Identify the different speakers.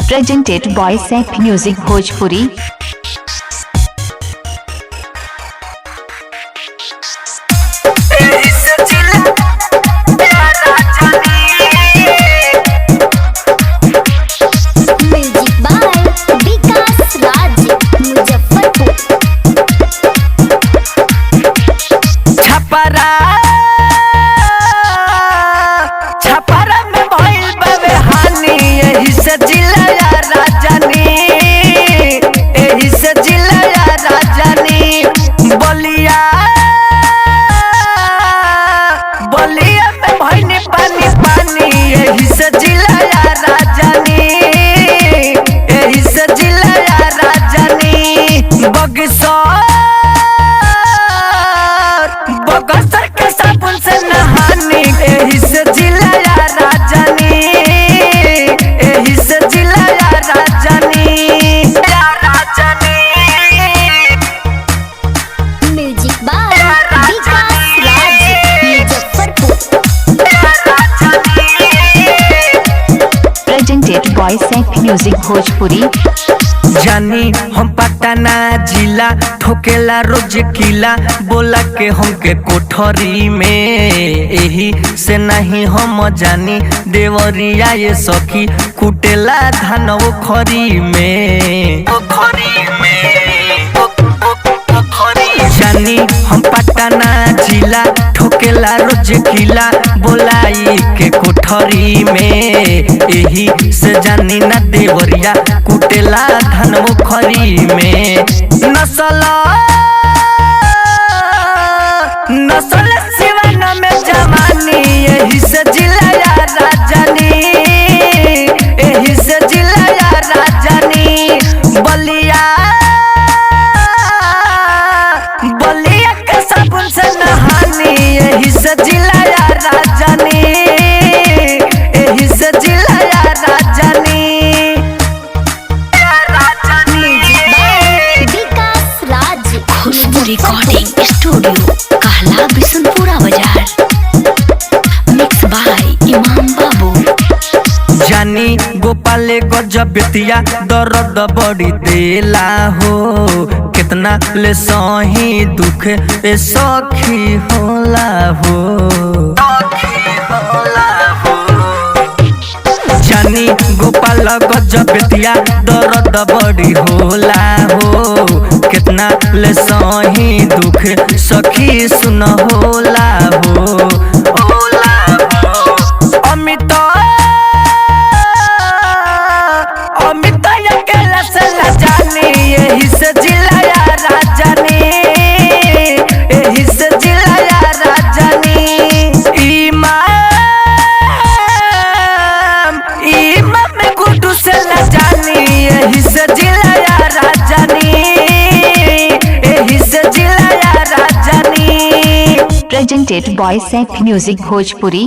Speaker 1: Presented by Seth Music Bhojpuri.
Speaker 2: Chhapra में भइल बावे हानि, एही से जिलाया राजनी, एही से जिलाया राजनी। बलिया बलिया में भइल पानी पानी, एही से जिलाया राजनी, एही से जिलाया राजनी। बगसर के साबुन से नहानी, एही से जिलाया राजनी, एही से जिलाया राजनी।
Speaker 3: Music by Vikas Raj Muzaffarpur.
Speaker 1: Presented by Seth Music Bhojpuri.
Speaker 2: जानी हम पटना जिला, ठोकेला रोज किला, बोला के हमके कोठरी में, एही से नहीं हम जानी देवरिया ये सखी कुटेला धान खरी में। जानी हम पटना जिला, ठोकेला रोज किला, बोलाई के कोठरी में, एही से जानी ना देवरिया कुटेला धान खरी में। नसल सिवान में जवानी, एही से जिलाया राजनी, एही से जिलाया राजनी। बलिया के साबुन से नहानी, एही से जिलाया राजनी, एही से जिलाया राजनी।
Speaker 3: विकास राज
Speaker 4: खुशबू रिकॉर्डिंग स्टूडियो कहला बिशनपुरा बाजार। मिक्स बाय इमाम बाबू।
Speaker 2: जानी गोपाले गजबतिया दर्द बड़ी देला हो, कितना ले सही दुख ए सखी होला हो। जानी गोपाल गजबतिया दर्द बड़ी होला हो, कितना ले सही दुख सखी सुन होला हो। अमित अकेला से न जानी, एही से जिलाया राजनी, एही से जिलाया राजनी। इमाम में गुड्डू से न जानी, एही से जिलाया राजनी, एही से जिलाया राजनी।
Speaker 1: Presented by Seth Music Bhojpuri.